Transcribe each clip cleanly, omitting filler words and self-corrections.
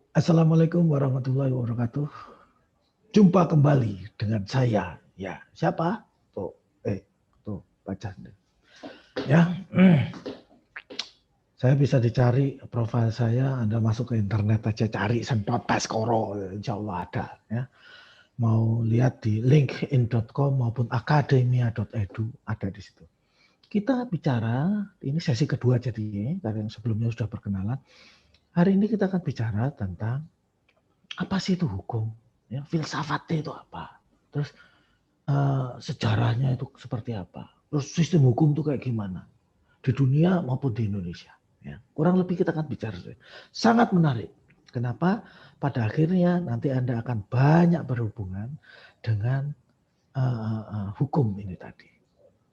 Assalamualaikum warahmatullahi wabarakatuh. Jumpa kembali dengan saya. Ya, siapa? Tuh, tuh baca. Ya, saya bisa dicari profil saya. Anda masuk ke internet aja cari Semprot Baskoro, insya Allah ada. Ya, mau lihat di linkedin.com maupun akademia.edu ada di situ. Kita bicara, ini sesi kedua jadi, karena yang sebelumnya sudah perkenalan. Hari ini kita akan bicara tentang apa sih itu hukum? Ya, filsafatnya itu apa? Terus sejarahnya itu seperti apa? Terus sistem hukum itu kayak gimana? Di dunia maupun di Indonesia. Ya, kurang lebih kita akan bicara. Sangat menarik. Kenapa? Pada akhirnya nanti Anda akan banyak berhubungan dengan hukum ini tadi.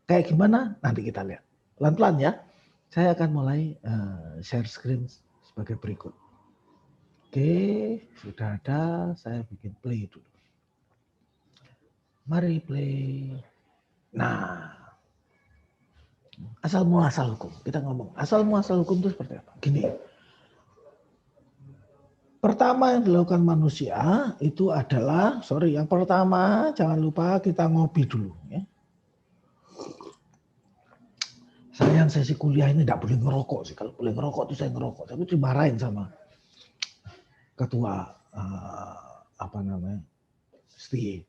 Kayak gimana? Nanti kita lihat. Pelan-pelan ya. Saya akan mulai share screen sebagai berikut. Oke, sudah ada. Saya bikin play dulu. Mari play. Nah, asal muasal hukum. Kita ngomong asal muasal hukum itu seperti apa? Gini. Pertama yang dilakukan manusia itu adalah, yang pertama jangan lupa kita ngopi dulu. Ya. Saya yang sesi kuliah ini tidak boleh ngerokok sih. Kalau boleh ngerokok itu saya ngerokok. Tapi dimarahin sama ketua STI.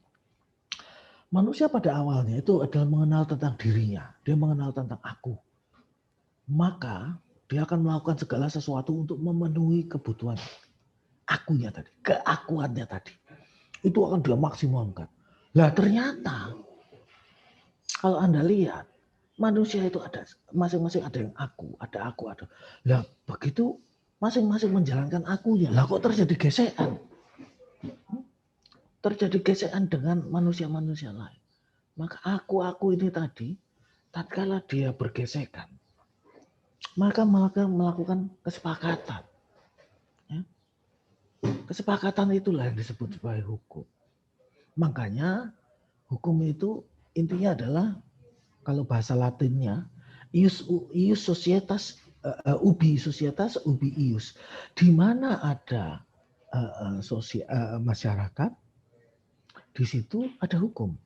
Manusia pada awalnya itu adalah mengenal tentang dirinya. Dia mengenal tentang aku. Maka dia akan melakukan segala sesuatu untuk memenuhi kebutuhan akunya tadi, keakuannya tadi. Itu akan dia maksimumkan. Lah ternyata kalau Anda lihat manusia itu ada masing-masing ada yang aku, ada aku, ada. Lah begitu masing-masing menjalankan akunya. Lah kok terjadi gesekan? Terjadi gesekan dengan manusia-manusia lain. Maka aku ini tadi, tatkala dia bergesekan, maka melakukan kesepakatan. Ya. Kesepakatan itulah yang disebut sebagai hukum. Makanya hukum itu intinya adalah, kalau bahasa Latinnya, ius societas, ubi societas, ubi ius. Di mana ada masyarakat, di situ ada hukum.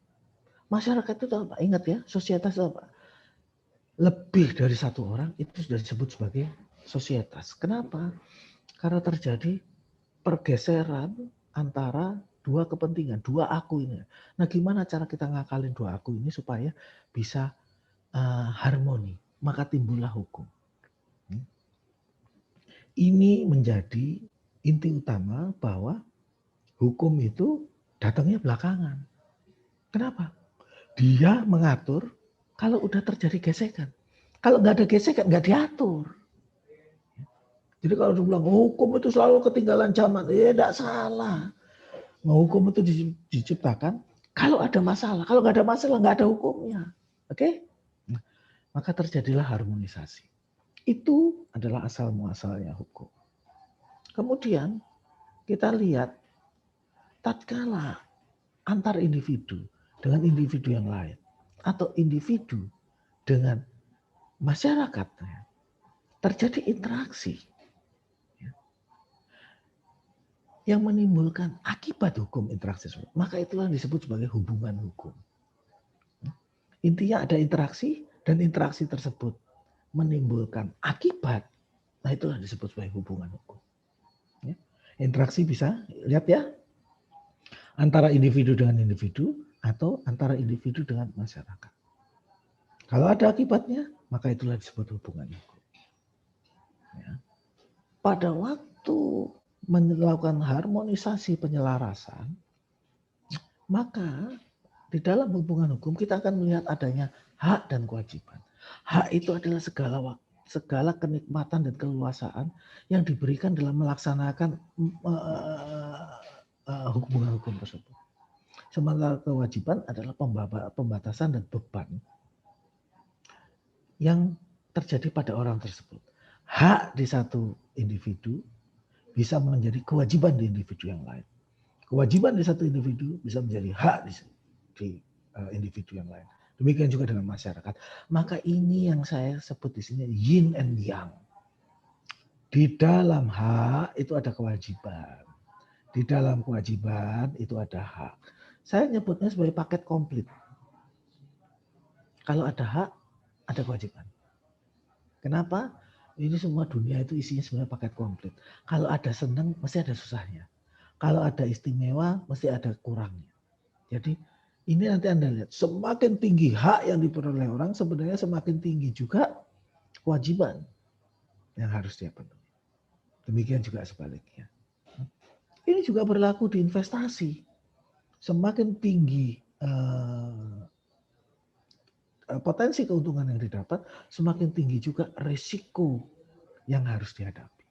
Masyarakat itu apa? Ingat ya, societas itu apa? Lebih dari satu orang itu sudah disebut sebagai societas. Kenapa? Karena terjadi pergeseran antara dua kepentingan, dua aku ini. Nah, gimana cara kita ngakalin dua aku ini supaya bisa harmoni? Maka timbullah hukum. Ini menjadi inti utama bahwa hukum itu datangnya belakangan. Kenapa? Dia mengatur kalau udah terjadi gesekan. Kalau nggak ada gesekan, nggak diatur. Jadi kalau dibilang hukum itu selalu ketinggalan zaman, ya tidak salah. Hukum itu diciptakan kalau ada masalah. Kalau nggak ada masalah, nggak ada hukumnya. Oke? Nah, maka terjadilah harmonisasi. Itu adalah asal muasalnya hukum. Kemudian kita lihat tatkala antar individu dengan individu yang lain atau individu dengan masyarakat terjadi interaksi yang menimbulkan akibat hukum interaksi tersebut, maka itulah disebut sebagai hubungan hukum. Intinya ada interaksi dan interaksi tersebut menimbulkan akibat, nah itulah disebut sebagai hubungan hukum. Interaksi bisa, lihat ya, antara individu dengan individu atau antara individu dengan masyarakat. Kalau ada akibatnya, maka itulah disebut hubungan hukum. Ya. Pada waktu melakukan harmonisasi penyelarasan, maka di dalam hubungan hukum kita akan melihat adanya hak dan kewajiban. Hak itu adalah segala kenikmatan dan keleluasaan yang diberikan dalam melaksanakan hubungan hukum tersebut. Sementara kewajiban adalah pembatasan dan beban yang terjadi pada orang tersebut. Hak di satu individu bisa menjadi kewajiban di individu yang lain. Kewajiban di satu individu bisa menjadi hak di individu yang lain. Demikian juga dengan masyarakat. Maka ini yang saya sebut di sini yin and yang. Di dalam hak itu ada kewajiban. Di dalam kewajiban itu ada hak. Saya nyebutnya sebagai paket komplit. Kalau ada hak, ada kewajiban. Kenapa? Ini semua dunia itu isinya sebenarnya paket komplit. Kalau ada senang, mesti ada susahnya. Kalau ada istimewa, mesti ada kurangnya. Jadi ini nanti Anda lihat, semakin tinggi hak yang diperoleh orang, sebenarnya semakin tinggi juga kewajiban yang harus dia penuhi. Demikian juga sebaliknya. Ini juga berlaku di investasi. Semakin tinggi potensi keuntungan yang didapat, semakin tinggi juga risiko yang harus dihadapi.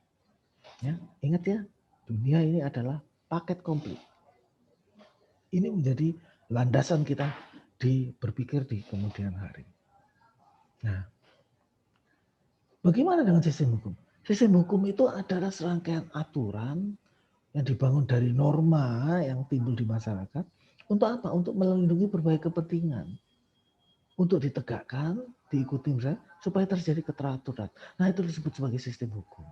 Ya, ingat ya, dunia ini adalah paket komplit. Ini menjadi landasan kita berpikir di kemudian hari. Nah, bagaimana dengan sistem hukum? Sistem hukum itu adalah serangkaian aturan yang dibangun dari norma yang timbul di masyarakat. Untuk apa? Untuk melindungi berbagai kepentingan. Untuk ditegakkan, diikuti misalnya, supaya terjadi keteraturan. Nah, itu disebut sebagai sistem hukum.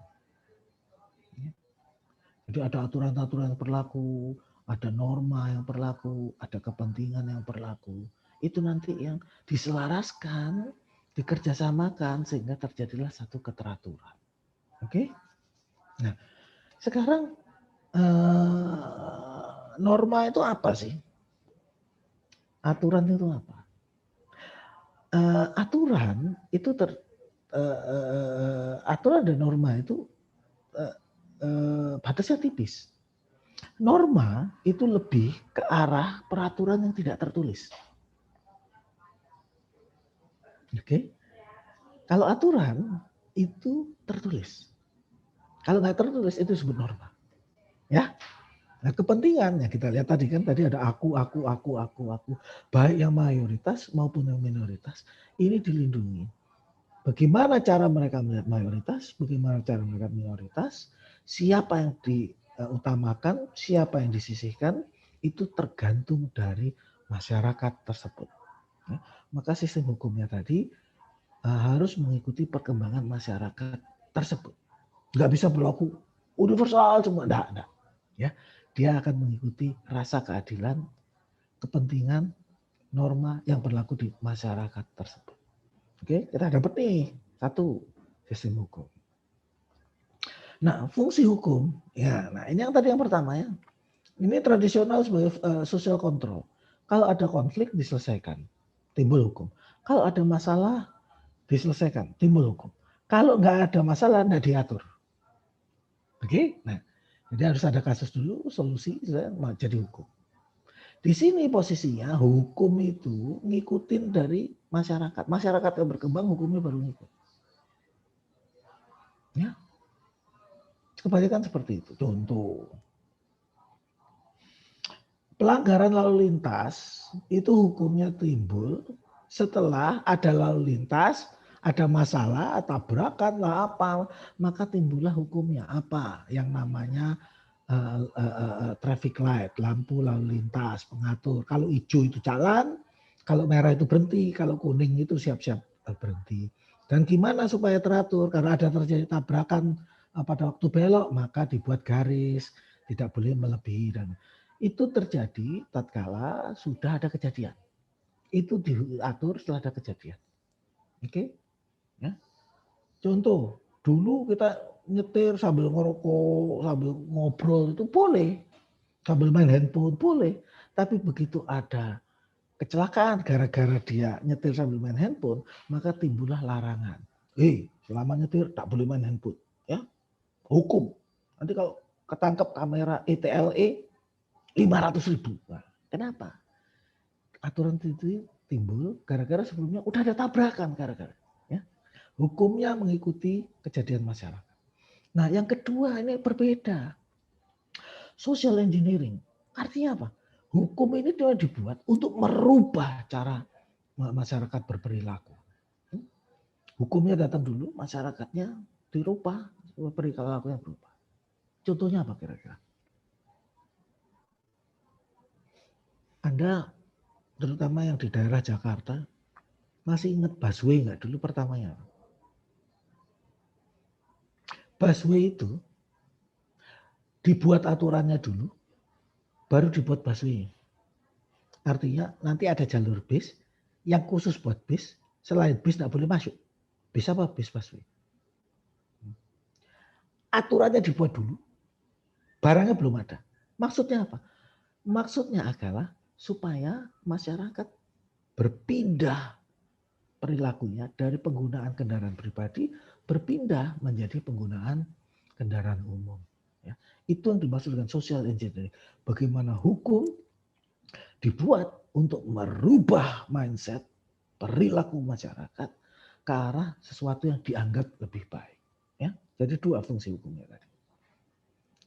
Jadi ada aturan-aturan yang berlaku, ada norma yang berlaku, ada kepentingan yang berlaku. Itu nanti yang diselaraskan, dikerjasamakan sehingga terjadilah satu keteraturan. Oke? Nah, sekarang norma itu apa sih? Aturan itu apa? Aturan itu aturan dan norma itu batasnya tipis. Norma itu lebih ke arah peraturan yang tidak tertulis. Oke? Kalau aturan itu tertulis. Kalau nggak tertulis itu disebut norma. Ya? Nah, kepentingan yang kita lihat tadi kan, tadi ada aku. Baik yang mayoritas maupun yang minoritas, ini dilindungi. Bagaimana cara mereka melihat mayoritas, bagaimana cara melihat minoritas, siapa yang diutamakan, siapa yang disisihkan, itu tergantung dari masyarakat tersebut. Ya, maka sistem hukumnya tadi harus mengikuti perkembangan masyarakat tersebut. Nggak bisa berlaku universal semua, enggak. Ya, dia akan mengikuti rasa keadilan, kepentingan, norma yang berlaku di masyarakat tersebut. Oke, kita dapat nih satu sistem hukum. Nah, fungsi hukum, ya, nah ini yang tadi yang pertama ya. Ini tradisional sebagai social control. Kalau ada konflik diselesaikan, timbul hukum. Kalau ada masalah diselesaikan, timbul hukum. Kalau nggak ada masalah, nggak diatur. Oke, nah jadi harus ada kasus dulu, solusi, jadi hukum. Di sini posisinya hukum itu ngikutin dari masyarakat. Masyarakat yang berkembang, hukumnya baru ngikut. Ya, kebanyakan seperti itu. Contoh, pelanggaran lalu lintas itu hukumnya timbul setelah ada lalu lintas, ada masalah, tabrakan lah apa, maka timbullah hukumnya apa yang namanya traffic light, lampu lalu lintas, pengatur. Kalau hijau itu jalan, kalau merah itu berhenti, kalau kuning itu siap-siap berhenti. Dan gimana supaya teratur? Karena ada terjadi tabrakan pada waktu belok, maka dibuat garis, tidak boleh melebihi. Dan itu terjadi tatkala sudah ada kejadian. Itu diatur setelah ada kejadian. Oke? Ya. Contoh, dulu kita nyetir sambil ngerokok, sambil ngobrol itu boleh. Sambil main handphone boleh. Tapi begitu ada kecelakaan gara-gara dia nyetir sambil main handphone, maka timbullah larangan. Selama nyetir tak boleh main handphone. Ya, hukum. Nanti kalau ketangkep kamera ETLE 500.000. Nah, kenapa? Aturan itu timbul gara-gara sebelumnya udah ada tabrakan gara-gara. Ya. Hukumnya mengikuti kejadian masyarakat. Nah, yang kedua ini berbeda. Social engineering. Artinya apa? Hukum ini dibuat untuk merubah cara masyarakat berperilaku. Hukumnya datang dulu, masyarakatnya dirubah, perilakunya berubah. Contohnya apa kira-kira? Anda, terutama yang di daerah Jakarta, masih ingat busway nggak dulu pertamanya? busway itu dibuat aturannya dulu, baru dibuat busway. Artinya nanti ada jalur bis yang khusus buat bis, selain bis nggak boleh masuk. Bis apa? Bis busway. Aturannya dibuat dulu, barangnya belum ada. Maksudnya apa? Maksudnya adalah supaya masyarakat berpindah perilakunya dari penggunaan kendaraan pribadi berpindah menjadi penggunaan kendaraan umum. Ya, itu yang dimaksud dengan social engineering. Bagaimana hukum dibuat untuk merubah mindset perilaku masyarakat ke arah sesuatu yang dianggap lebih baik. Ya, jadi dua fungsi hukumnya tadi.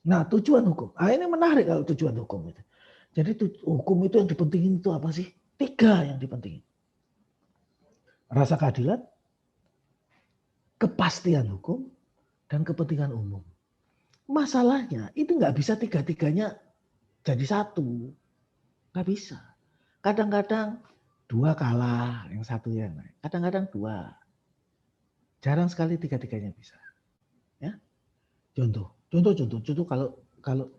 Nah, tujuan hukum. Ini menarik kalau tujuan hukum itu. Jadi hukum itu yang dipentingin itu apa sih? 3 yang dipentingin. Rasa keadilan, kepastian hukum, dan kepentingan umum. Masalahnya itu nggak bisa 3-3-nya jadi satu. Nggak bisa. Kadang-kadang 2 kalah, yang satu yang naik. Kadang-kadang 2. Jarang sekali 3-3-nya bisa. Ya. Contoh kalau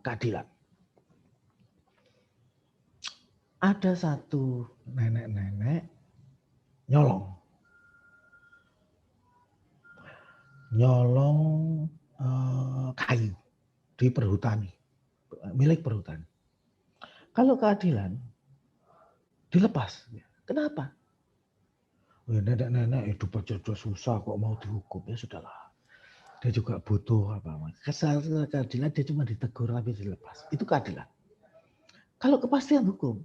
keadilan. Ada satu nenek-nenek nyolong kayu di perhutani, milik perhutani. Kalau keadilan dilepas, kenapa? Nenek-nenek hidup aja susah kok mau dihukum, ya sudahlah. Dia juga butuh kesalahan keadilan, dia cuma ditegur tapi dilepas. Itu keadilan. Kalau kepastian hukum,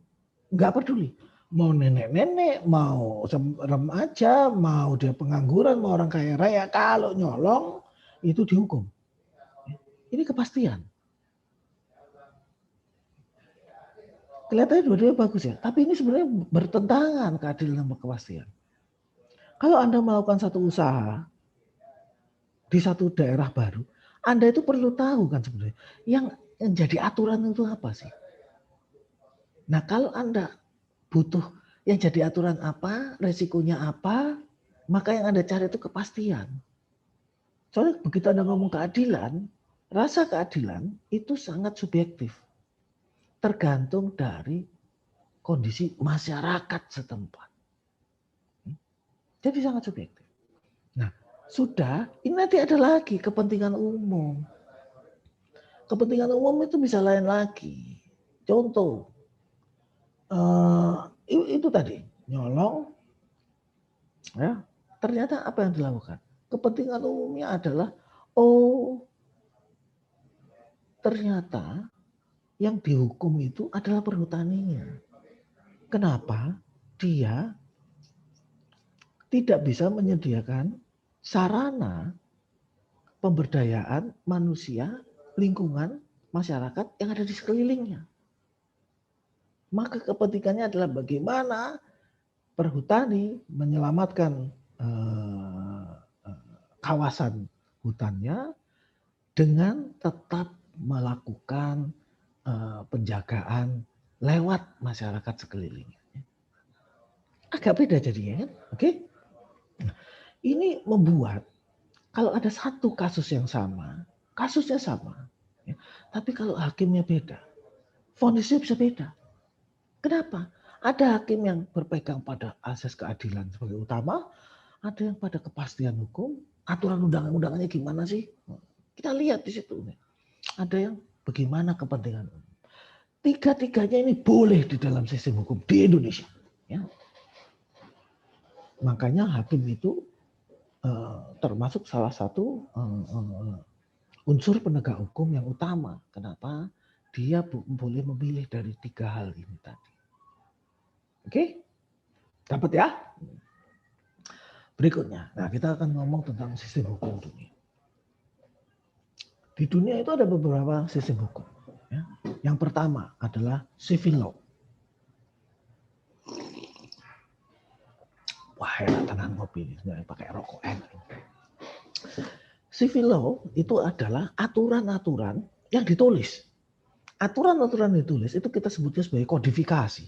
nggak peduli. Mau nenek-nenek, mau remaja, mau dia pengangguran, mau orang kaya raya, kalau nyolong itu dihukum. Ini kepastian. Kelihatannya dua-duanya bagus ya, tapi ini sebenarnya bertentangan keadilan sama kepastian. Kalau Anda melakukan satu usaha di satu daerah baru, Anda itu perlu tahu kan sebenarnya yang jadi aturan itu apa sih? Nah, kalau Anda butuh yang jadi aturan apa, resikonya apa, maka yang Anda cari itu kepastian. Soalnya begitu Anda ngomong keadilan, rasa keadilan itu sangat subjektif. Tergantung dari kondisi masyarakat setempat. Jadi sangat subjektif. Nah, sudah, ini nanti ada lagi kepentingan umum. Kepentingan umum itu bisa lain lagi. Contoh, itu tadi nyolong, ya ternyata apa yang dilakukan? Kepentingan umumnya adalah, ternyata yang dihukum itu adalah perhutaninya. Kenapa? Dia tidak bisa menyediakan sarana pemberdayaan manusia, lingkungan, masyarakat yang ada di sekelilingnya. Maka kepentingannya adalah bagaimana perhutani menyelamatkan kawasan hutannya dengan tetap melakukan penjagaan lewat masyarakat sekelilingnya. Agak beda jadinya kan? Oke? Nah, ini membuat kalau ada satu kasus yang sama, kasusnya sama, ya, tapi kalau hakimnya beda, vonisnya bisa beda. Kenapa? Ada hakim yang berpegang pada asas keadilan sebagai utama, ada yang pada kepastian hukum, aturan undangan-undangannya gimana sih? Kita lihat di situ. Ada yang bagaimana kepentingan umum. 3-3-nya ini boleh di dalam sistem hukum di Indonesia. Ya. Makanya hakim itu termasuk salah satu unsur penegak hukum yang utama. Kenapa? Dia boleh memilih dari 3 hal ini tadi. Oke? Dapat ya? Berikutnya, nah kita akan ngomong tentang sistem hukum dunia. Di dunia itu ada beberapa sistem hukum. Ya. Yang pertama adalah civil law. Wah, enak tenan ngopi ini, nggak pakai rokok enak. Civil law itu adalah aturan-aturan yang ditulis. Aturan-aturan ditulis itu kita sebutnya sebagai kodifikasi.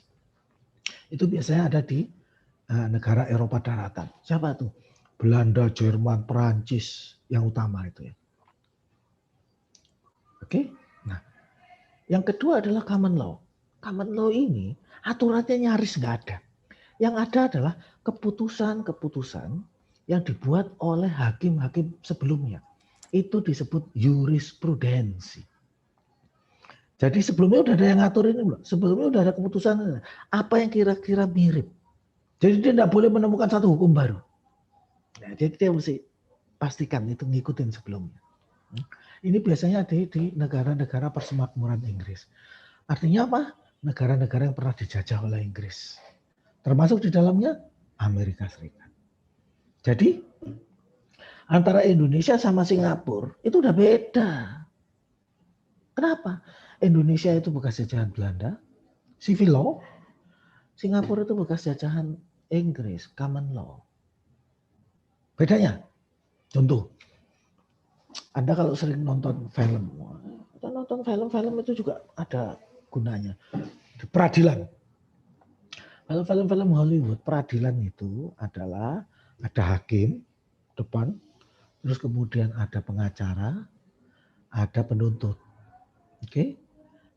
Itu biasanya ada di negara Eropa daratan. Siapa tuh? Belanda, Jerman, Perancis yang utama itu ya. Oke. Nah, yang kedua adalah common law. Common law ini aturannya nyaris nggak ada. Yang ada adalah keputusan-keputusan yang dibuat oleh hakim-hakim sebelumnya. Itu disebut jurisprudensi. Jadi sebelumnya udah ada yang ngatur ini belum? Sebelumnya udah ada keputusan apa yang kira-kira mirip. Jadi dia tidak boleh menemukan satu hukum baru. Nah, jadi dia mesti pastikan itu ngikutin sebelumnya. Ini biasanya ada di negara-negara persemakmuran Inggris. Artinya apa? Negara-negara yang pernah dijajah oleh Inggris. Termasuk di dalamnya Amerika Serikat. Jadi antara Indonesia sama Singapura itu udah beda. Kenapa? Indonesia itu bekas jajahan Belanda, civil law. Singapura itu bekas jajahan Inggris, common law. Bedanya, contoh, Anda kalau sering nonton film, film itu juga ada gunanya. Di peradilan. Film-film Hollywood, peradilan itu adalah ada hakim depan, terus kemudian ada pengacara, ada penuntut. Oke?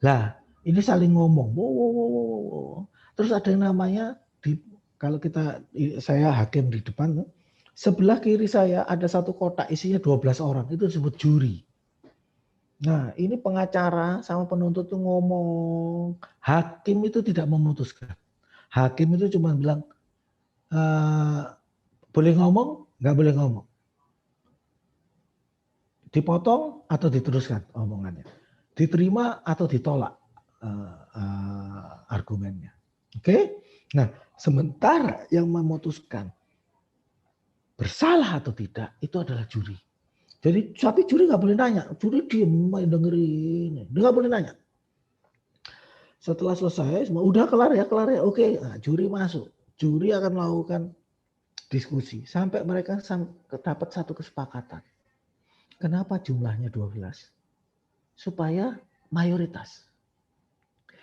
Lah, ini saling ngomong. Wow. Terus ada yang namanya kalau saya hakim di depan, sebelah kiri saya ada satu kotak isinya 12 orang, itu disebut juri. Nah, ini pengacara sama penuntut itu ngomong. Hakim itu tidak memutuskan. Hakim itu cuma bilang, boleh ngomong, nggak boleh ngomong. Dipotong atau diteruskan omongannya. Diterima atau ditolak argumennya. Oke? Nah, sementara yang memutuskan bersalah atau tidak itu adalah juri. Jadi tapi juri nggak boleh nanya, juri diem main dengerin, dia nggak boleh nanya. Setelah selesai, semua udah kelar ya, oke. Nah, juri masuk, juri akan melakukan diskusi sampai mereka dapat satu kesepakatan. Kenapa jumlahnya 12? Supaya mayoritas.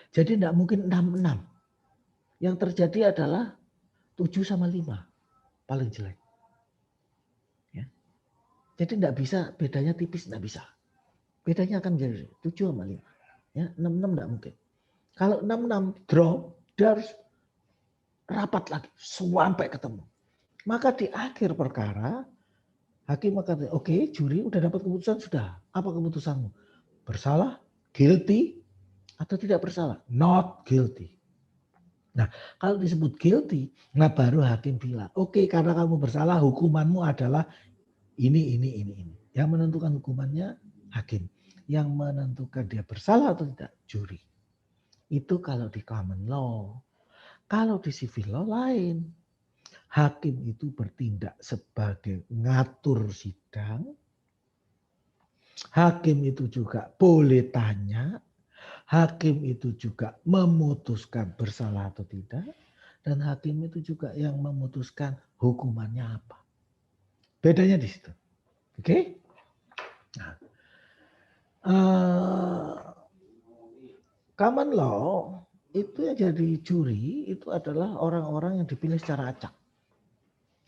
Jadi tidak mungkin 6-6. Yang terjadi adalah 7-5 paling jelek. Ya. Jadi tidak bisa, bedanya tipis tidak bisa. Bedanya akan jadi 7-5. Ya, 6-6 tidak mungkin. Kalau 6-6 draw, dia harus rapat lagi sampai ketemu. Maka di akhir perkara, hakim akan, oke, juri udah dapat keputusan sudah. Apa keputusanmu? Bersalah, guilty, atau tidak bersalah? Not guilty. Nah, kalau disebut guilty, nah baru hakim bilang, oke, karena kamu bersalah, hukumanmu adalah ini. Yang menentukan hukumannya hakim. Yang menentukan dia bersalah atau tidak, juri. Itu kalau di common law. Kalau di civil law lain. Hakim itu bertindak sebagai ngatur sidang. Hakim itu juga boleh tanya. Hakim itu juga memutuskan bersalah atau tidak. Dan hakim itu juga yang memutuskan hukumannya apa. Bedanya di situ. Oke? Nah, common law itu yang jadi juri itu adalah orang-orang yang dipilih secara acak.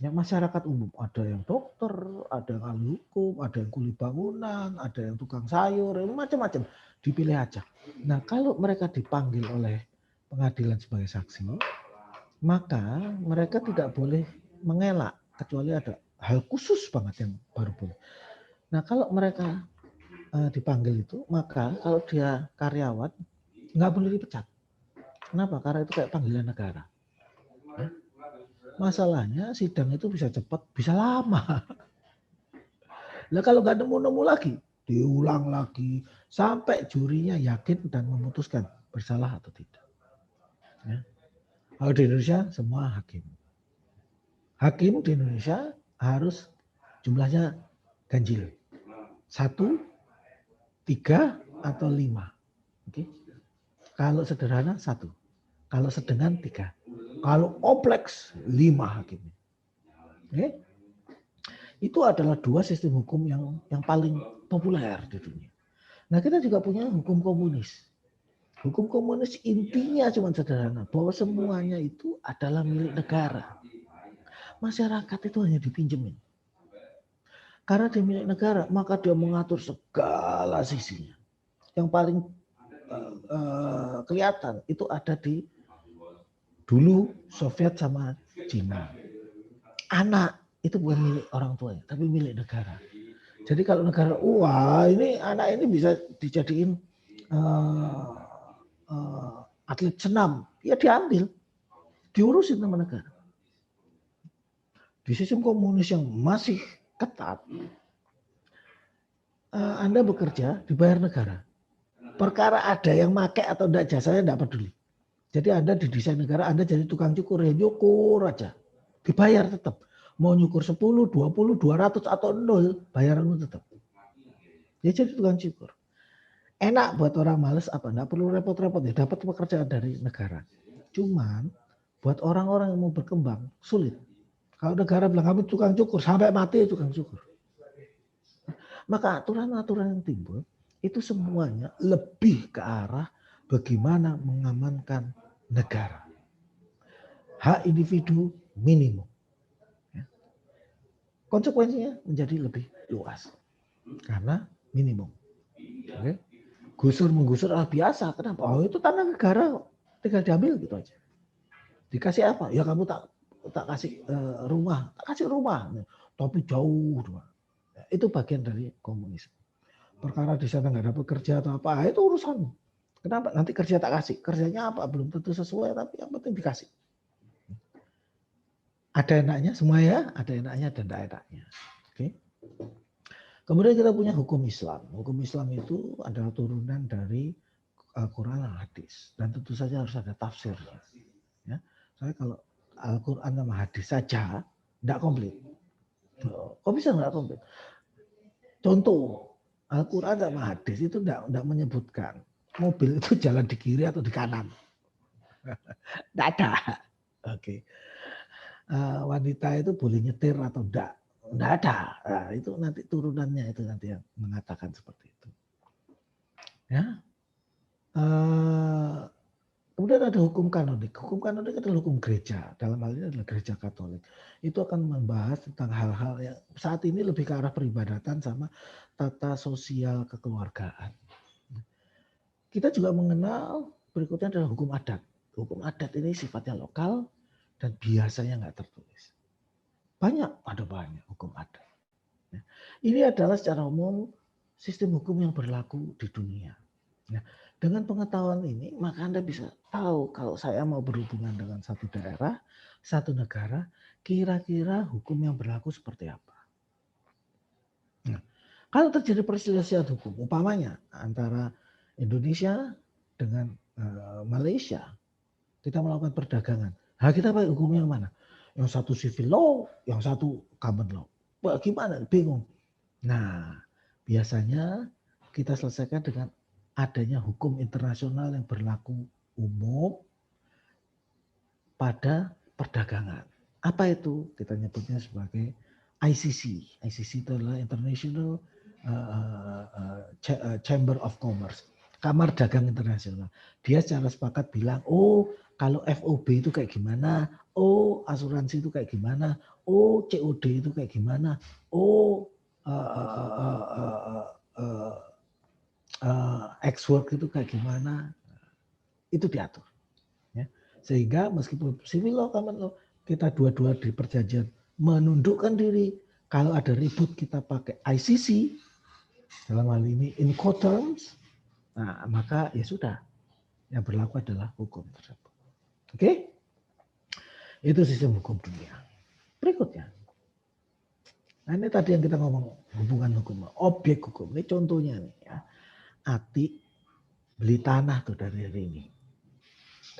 Ya, masyarakat umum, ada yang dokter, ada yang ahli hukum, ada yang kuli bangunan, ada yang tukang sayur, macam-macam dipilih acak. Nah, kalau mereka dipanggil oleh pengadilan sebagai saksi, maka mereka tidak boleh mengelak kecuali ada hal khusus banget yang baru boleh. Nah, kalau mereka dipanggil itu, maka kalau dia karyawan nggak boleh dipecat. Kenapa? Karena itu kayak panggilan negara. Ya. Masalahnya sidang itu bisa cepat, bisa lama. Nah kalau nggak nemu-nemu lagi, diulang lagi sampai jurinya yakin dan memutuskan bersalah atau tidak. Ya. Kalau di Indonesia semua hakim. Hakim di Indonesia harus jumlahnya ganjil. 1, 3, atau 5. Oke. Kalau sederhana 1. Kalau sedang 3. Kalau kompleks 5 hakimnya. Oke. Itu adalah 2 sistem hukum yang paling populer di dunia. Nah kita juga punya hukum komunis. Hukum komunis intinya cuma sederhana. Bahwa semuanya itu adalah milik negara. masyarakat itu hanya dipinjemin. Karena dia milik negara, maka dia mengatur segala sisinya. Yang paling kelihatan itu ada di dulu Soviet sama Cina. Anak itu bukan milik orang tuanya, tapi milik negara. Jadi kalau negara, wah ini anak ini bisa dijadiin atlet senam, ya diambil, diurusin sama negara. Di sistem komunis yang masih ketat, Anda bekerja dibayar negara. Perkara ada yang pakai atau tidak jasanya tidak peduli. Jadi Anda didesain negara, Anda jadi tukang cukur, ya nyukur aja. Dibayar tetap. Mau nyukur 10, 20, 200 atau 0, bayaranmu tetap. Ya jadi tukang cukur. Enak buat orang males apa? Nggak perlu repot-repot ya, dapat pekerjaan dari negara. Cuman buat orang-orang yang mau berkembang sulit. Kalau negara bilang kamu tukang cukur sampai mati tukang cukur. Maka aturan-aturan yang timbul itu semuanya lebih ke arah bagaimana mengamankan negara. Hak individu minimum. Konsekuensinya menjadi lebih luas karena minimum. Oke. Gusur-menggusur biasa. Kenapa? Oh itu tanah negara, tinggal diambil gitu aja. Dikasih apa? Ya kamu tak kasih rumah, tak kasih rumah, tapi jauh. Itu bagian dari komunisme. Perkara di sana nggak dapat kerja atau apa, itu urusanmu. Kenapa? Nanti kerja tak kasih. Kerjanya apa? Belum tentu sesuai, tapi yang penting dikasih. Ada enaknya semua ya, ada enaknya dan tidak enaknya. Oke. Kemudian kita punya hukum Islam. Hukum Islam itu adalah turunan dari Al-Quran dan hadis. Dan tentu saja harus ada tafsirnya. Ya. Soalnya kalau Al-Quran sama hadis saja tidak komplit. Kok bisa nggak komplit? Contoh, Al-Quran sama hadis itu tidak menyebutkan mobil itu jalan di kiri atau di kanan. Tidak ada. Oke. Wanita itu boleh nyetir atau tidak. Tidak ada. Nah, itu nanti turunannya itu nanti yang mengatakan seperti itu. Ya. Kemudian ada hukum kanonik. Hukum kanonik adalah hukum gereja. Dalam hal ini adalah gereja Katolik. Itu akan membahas tentang hal-hal yang saat ini lebih ke arah peribadatan sama tata sosial kekeluargaan. Kita juga mengenal berikutnya adalah hukum adat. Hukum adat ini sifatnya lokal dan biasanya nggak tertulis. Ada banyak hukum adat. Ini adalah secara umum sistem hukum yang berlaku di dunia. Dengan pengetahuan ini, maka Anda bisa tahu kalau saya mau berhubungan dengan satu daerah, satu negara, kira-kira hukum yang berlaku seperti apa. Nah, kalau terjadi perselisihan hukum, umpamanya antara Indonesia dengan Malaysia, kita melakukan perdagangan. Nah, kita pakai hukum yang mana? Yang satu civil law, yang satu common law. Bagaimana? Bingung. Nah, biasanya kita selesaikan dengan adanya hukum internasional yang berlaku umum pada perdagangan. Apa itu? Kita nyebutnya sebagai ICC. ICC itu adalah International Chamber of Commerce. Kamar Dagang Internasional. Dia secara sepakat bilang, oh kalau FOB itu kayak gimana, oh asuransi itu kayak gimana, oh COD itu kayak gimana, oh ex-work itu kayak gimana, itu diatur. Ya. Sehingga meskipun civil law, common law, kita dua-dua di perjanjian menundukkan diri. Kalau ada ribut kita pakai ICC, dalam hal ini in court terms, nah, maka ya sudah, yang berlaku adalah hukum tersebut. Oke? Itu sistem hukum dunia. Berikutnya. Nah ini tadi yang kita ngomong hubungan hukum, objek hukum. Ini contohnya nih ya. Ati beli tanah tuh dari Rini.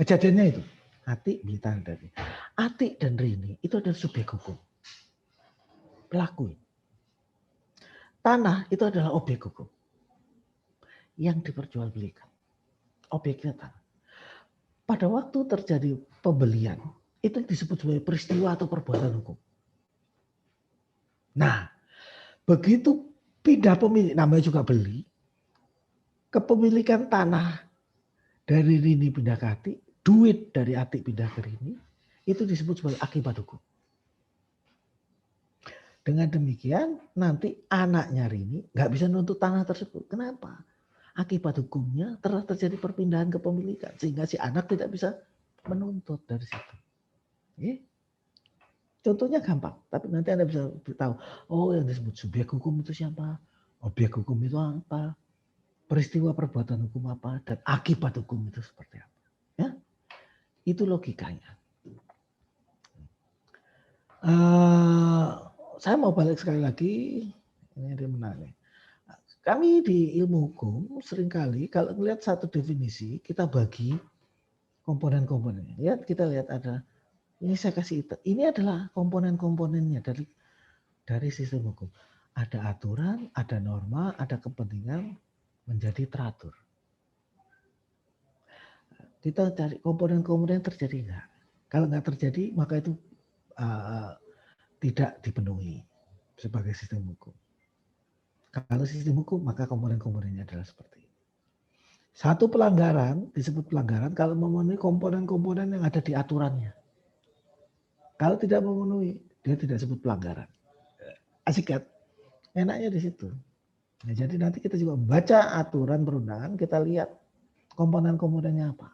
Kejadiannya itu. Ati beli tanah dari Rini. Ati dan Rini itu adalah subjek hukum. Pelaku. Tanah itu adalah objek hukum. Yang diperjualbelikan. Objeknya tanah. Pada waktu terjadi pembelian, itu disebut sebagai peristiwa atau perbuatan hukum. Nah, begitu pindah pemilik, namanya juga beli, kepemilikan tanah dari Rini pindah ke Ati, duit dari Ati pindah ke Rini, itu disebut sebagai akibat hukum. Dengan demikian nanti anaknya Rini nggak bisa nuntut tanah tersebut. Kenapa? Akibat hukumnya telah terjadi perpindahan kepemilikan sehingga si anak tidak bisa menuntut dari situ. Ya. Contohnya gampang, tapi nanti Anda bisa tahu, oh yang disebut subjek hukum itu siapa, objek hukum itu apa, peristiwa perbuatan hukum apa, dan akibat hukum itu seperti apa. Ya, itu logikanya. Saya mau balik sekali lagi, ini ada menarik. Kami di ilmu hukum seringkali kalau melihat satu definisi kita bagi komponen-komponennya. Lihat kita lihat ada ini saya kasih itu. Ini adalah komponen-komponennya dari sistem hukum. Ada aturan, ada norma, ada kepentingan menjadi teratur. Kita cari komponen-komponen terjadi enggak. Kalau enggak terjadi maka itu tidak dipenuhi sebagai sistem hukum. Kalau sistem hukum maka komponen-komponennya adalah seperti ini. Satu pelanggaran disebut pelanggaran kalau memenuhi komponen-komponen yang ada di aturannya. Kalau tidak memenuhi, dia tidak disebut pelanggaran. Asik kan? Enaknya di situ. Nah, jadi nanti kita juga baca aturan perundangan, kita lihat komponen-komponennya apa.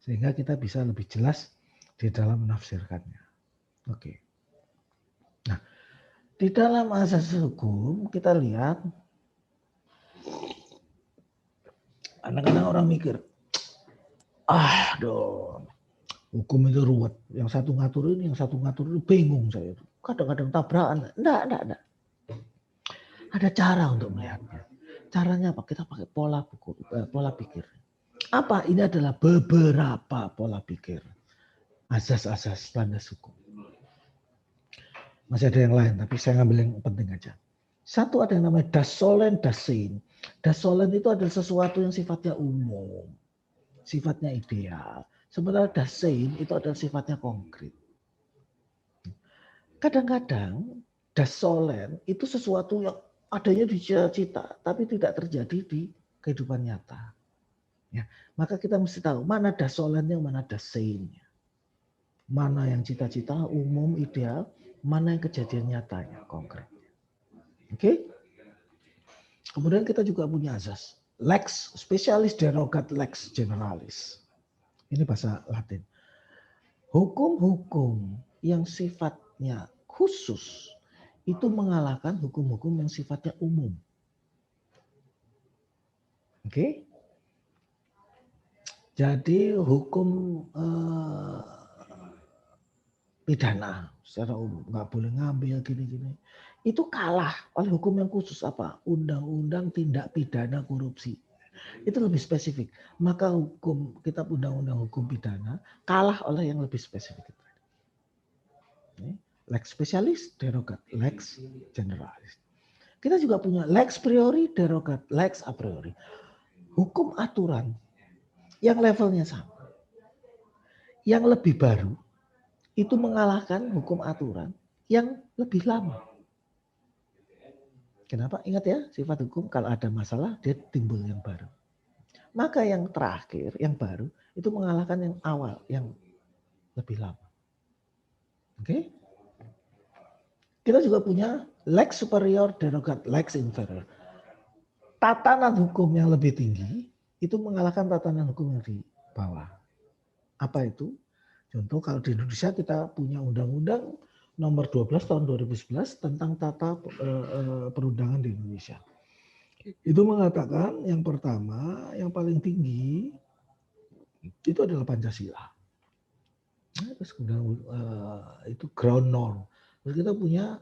Sehingga kita bisa lebih jelas di dalam menafsirkannya. Oke. Nah, di dalam asas hukum kita lihat kadang-kadang orang mikir, hukum itu ruwet. Yang satu ngatur ini, yang satu ngatur itu, bingung saya. Kadang-kadang tabrakan. Enggak. Ada cara untuk melihatnya. Caranya apa? Kita pakai pola pikir. Apa? Ini adalah beberapa pola pikir. Asas-asas landas hukum. Masih ada yang lain, tapi saya ngambil yang penting aja. Satu ada yang namanya das solem, das sein. Das solem itu adalah sesuatu yang sifatnya umum. Sifatnya ideal. Sementara das sein itu adalah sifatnya konkret. Kadang-kadang das solem itu sesuatu yang adanya di cita-cita, tapi tidak terjadi di kehidupan nyata. Ya, maka kita mesti tahu mana das solemnya, mana das seinnya. Mana yang cita-cita, umum, ideal, mana yang kejadian nyatanya, konkretnya. Oke? Kemudian kita juga punya asas. Lex specialis derogat lex generalis. Ini bahasa Latin. Hukum-hukum yang sifatnya khusus itu mengalahkan hukum-hukum yang sifatnya umum. Oke? Jadi hukum pidana secara umum nggak boleh ngambil gini-gini. Itu kalah oleh hukum yang khusus apa? Undang-undang tindak pidana korupsi. Itu lebih spesifik. Maka hukum kitab undang-undang hukum pidana kalah oleh yang lebih spesifik. Lex specialis derogat, lex generalis. Kita juga punya lex priori derogat, lex a priori. Hukum aturan yang levelnya sama. Yang lebih baru itu mengalahkan hukum aturan yang lebih lama. Kenapa? Ingat ya, sifat hukum kalau ada masalah dia timbul yang baru. Maka yang terakhir, yang baru itu mengalahkan yang awal, yang lebih lama. Oke? Kita juga punya lex superior derogat lex inferior. Tatanan hukum yang lebih tinggi itu mengalahkan tatanan hukum yang di bawah. Apa itu? Contoh kalau di Indonesia kita punya undang-undang nomor 12 tahun 2011 tentang tata perundangan di Indonesia. Itu mengatakan yang pertama, yang paling tinggi itu adalah Pancasila. Terus itu ground norm. Terus kita punya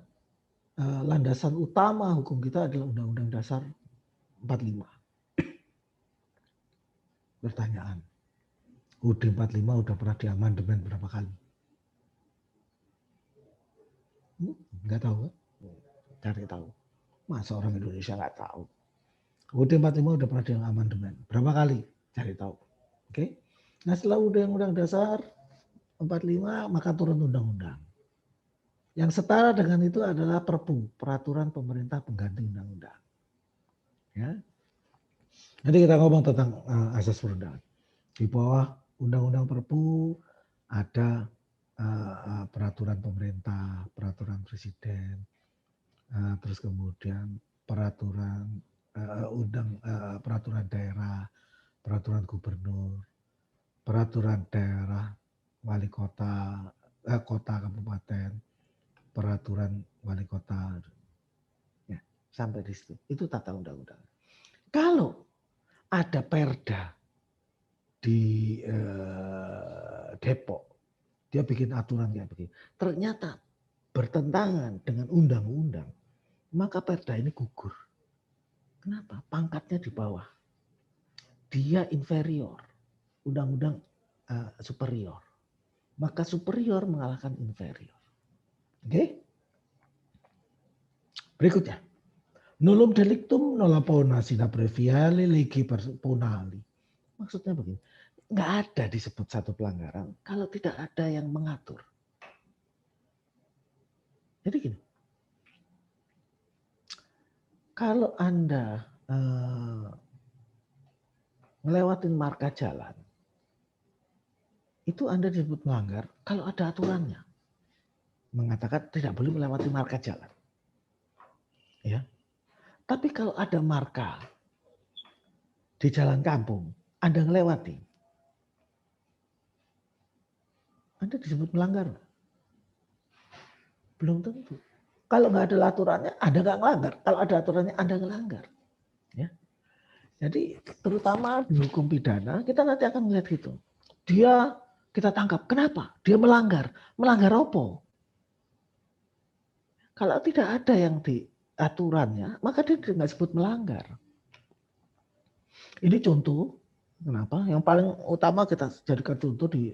landasan utama hukum kita adalah Undang-Undang Dasar 45. Pertanyaan, UUD 45 udah pernah diamandemen berapa kali? Nggak tahu kan? Cari tahu. Masa orang Indonesia nggak tahu? UUD 45 udah pernah diamandemen. Berapa kali? Cari tahu. Oke? Nah setelah Undang-Undang Dasar 45 maka turun undang-undang. Yang setara dengan itu adalah Perpu, Peraturan Pemerintah Pengganti Undang-Undang. Ya. Nanti kita ngomong tentang asas perundangan. Di bawah Undang-Undang Perpu ada peraturan pemerintah, peraturan presiden, terus kemudian peraturan peraturan daerah, peraturan gubernur, peraturan daerah, wali kota, kota kabupaten, peraturan wali kota, ya, sampai di situ. Itu tata undang-undang. Kalau ada perda di Depok, dia bikin aturan kayak begini, ternyata bertentangan dengan undang-undang, maka perda ini gugur. Kenapa? Pangkatnya di bawah. Dia inferior. Undang-undang superior. Maka superior mengalahkan inferior. Oke? Berikutnya. Nullum delictum nolla pona sine previale legi punali. Maksudnya begini. Nggak ada disebut satu pelanggaran kalau tidak ada yang mengatur. Jadi gini. Kalau Anda ngelewatin marka jalan, itu Anda disebut melanggar kalau ada aturannya. Mengatakan tidak boleh melewati marka jalan. Ya. Tapi kalau ada marka di jalan kampung, Anda ngelewati, Anda disebut melanggar. Belum tentu. Kalau nggak ada aturannya, Anda nggak melanggar. Kalau ada aturannya, Anda ngelanggar. Ya. Jadi terutama di hukum pidana, kita nanti akan melihat gitu. Dia kita tangkap. Kenapa? Dia melanggar. Melanggar apa? Kalau tidak ada yang di aturannya, maka dia nggak disebut melanggar. Ini contoh. Kenapa? Yang paling utama kita jadikan contoh di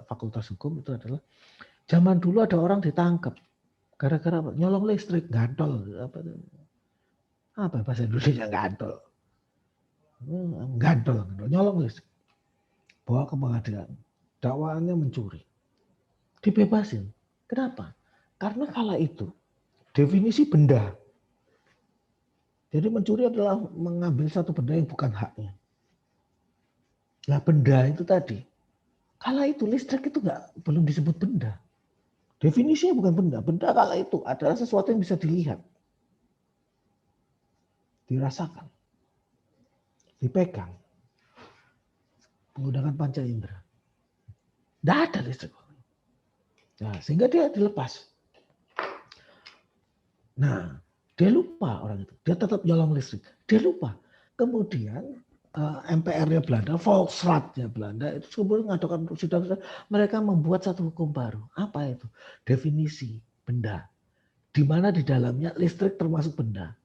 Fakultas Hukum itu adalah zaman dulu ada orang ditangkap gara-gara nyolong listrik, gantol. Apa bahasa Indonesia gantol? Gantol, nyolong listrik. Bawa ke pengadilan. Dakwaannya mencuri. Dibebasin. Kenapa? Karena kala itu definisi benda. Jadi mencuri adalah mengambil satu benda yang bukan haknya. Nah benda itu tadi, kala itu listrik itu belum disebut benda. Definisinya bukan benda. Benda kala itu adalah sesuatu yang bisa dilihat, dirasakan, dipegang, menggunakan panca indera. Tidak ada listrik. Nah, sehingga dia dilepas. Nah, dia lupa orang itu. Dia tetap nyolong listrik. Dia lupa. Kemudian MPR-nya Belanda, Volksraad-nya Belanda, itu kemudian mengadakan sidang, mereka membuat satu hukum baru. Apa itu? Definisi benda. Di mana di dalamnya listrik termasuk benda.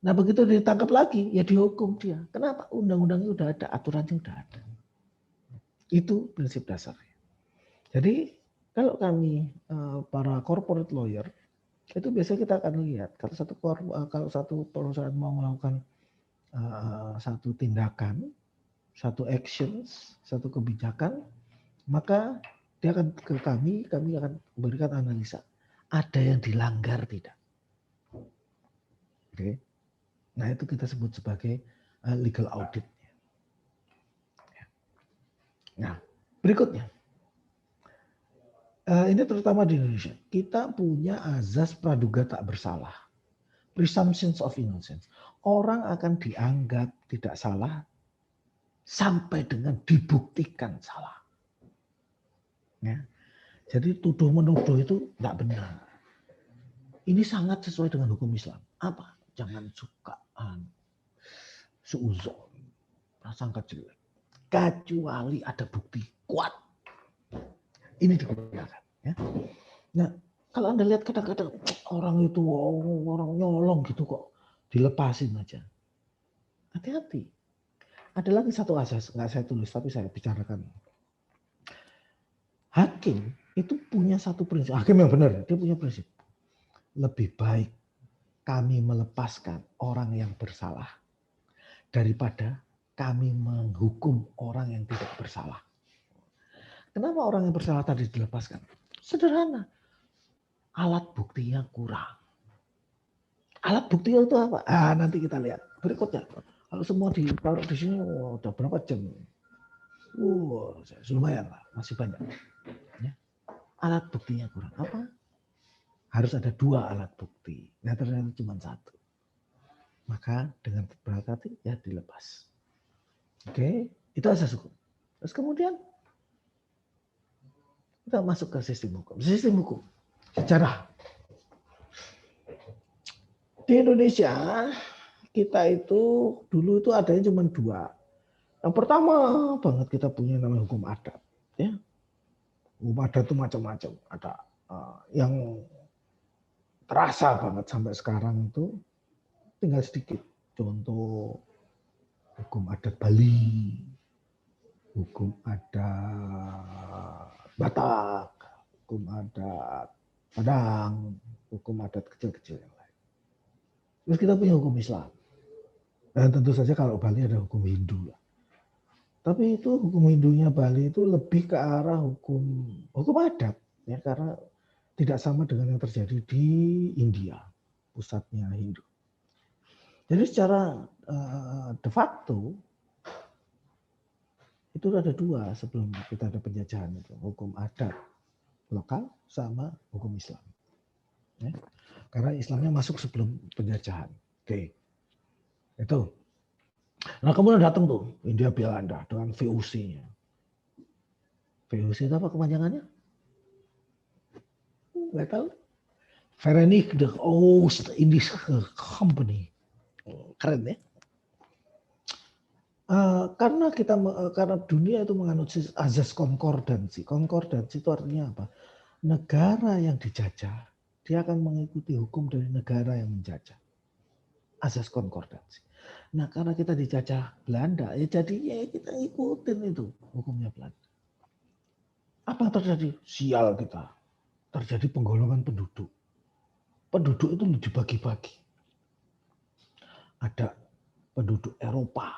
Nah begitu ditangkap lagi, ya dihukum dia. Kenapa? Undang-undangnya udah ada, aturannya udah ada. Itu prinsip dasarnya. Jadi kalau kami para corporate lawyer, itu biasanya kita akan lihat kalau satu perusahaan mau melakukan satu tindakan, satu actions, satu kebijakan, maka dia akan ke kami akan berikan analisa. Ada yang dilanggar tidak? Oke. Nah itu kita sebut sebagai legal audit. Nah berikutnya, ini terutama di Indonesia, kita punya azas praduga tak bersalah, presumption of innocence. Orang akan dianggap tidak salah sampai dengan dibuktikan salah. Ya. Jadi tuduh menuduh itu tidak benar. Ini sangat sesuai dengan hukum Islam. Apa? Jangan suka suuzon, prasangka jelek, kecuali ada bukti kuat. Ini digunakan. Ya. Nah, kalau Anda lihat kadang-kadang orang itu orang nyolong gitu kok dilepasin aja. Hati-hati. Ada lagi satu asas, nggak saya tulis tapi saya bicarakan. Hakim itu punya satu prinsip. Hakim yang benar, dia punya prinsip. Lebih baik kami melepaskan orang yang bersalah daripada kami menghukum orang yang tidak bersalah. Kenapa orang yang bersalah tadi dilepaskan? Sederhana. Alat buktinya kurang. Alat buktinya itu apa? Nanti kita lihat berikutnya. Kalau semua ditaruh di sini, udah berapa jam? Lumayan lah, masih banyak. Ya. Alat buktinya kurang. Apa? harus ada 2 alat bukti. Nah ternyata cuma 1. Maka dengan berat hati ya dilepas. Oke, itu asas hukum. Terus kemudian kita masuk ke sistem hukum. Sistem hukum, sejarah. Di Indonesia kita itu dulu itu adanya cuma 2. Yang pertama banget kita punya namanya hukum adat. Ya, hukum adat itu macam-macam. Ada yang terasa banget sampai sekarang itu tinggal sedikit. Contoh hukum adat Bali, hukum adat Batak, hukum adat Padang, hukum adat kecil-kecil yang lain. Terus kita punya hukum Islam. Dan tentu saja kalau Bali ada hukum Hindu. Tapi itu hukum Hindunya Bali itu lebih ke arah hukum adat. Ya, karena tidak sama dengan yang terjadi di India, pusatnya Hindu. Jadi secara de facto itu ada 2 sebelum kita ada penjajahan itu, hukum adat lokal sama hukum Islam. Ya. Karena Islamnya masuk sebelum penjajahan. Oke, itu. Nah kemudian datang tuh India Belanda dengan VOC-nya. VOC itu apa kepanjangannya? Nggak tahu. Verenigd Oost-Indische Company. Keren ya. Karena dunia itu menganut azas konkordansi. Konkordansi itu artinya apa? Negara yang dijajah dia akan mengikuti hukum dari negara yang menjajah. Azas konkordansi. Nah karena kita dijajah Belanda, ya jadinya kita ikutin itu hukumnya Belanda. Apa yang terjadi? Sial kita. Terjadi penggolongan penduduk. Penduduk itu dibagi-bagi. Ada penduduk Eropa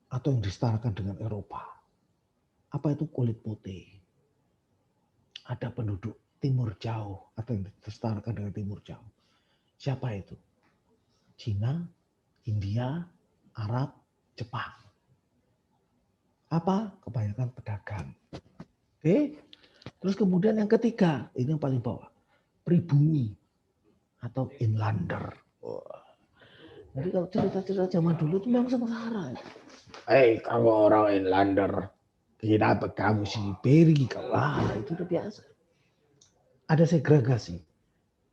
atau yang disetarakan dengan Eropa. Apa itu kulit putih? Ada penduduk Timur Jauh atau yang disetarakan dengan Timur Jauh. Siapa itu? Cina, India, Arab, Jepang. Apa? Kebanyakan pedagang. Oke. Terus kemudian yang ketiga, ini yang paling bawah. Pribumi atau inlander. Jadi kalau cerita-cerita zaman dulu itu memang sengsara. Kamu orang inlander, kenapa kamu Siberi? Itu udah biasa. Ada segregasi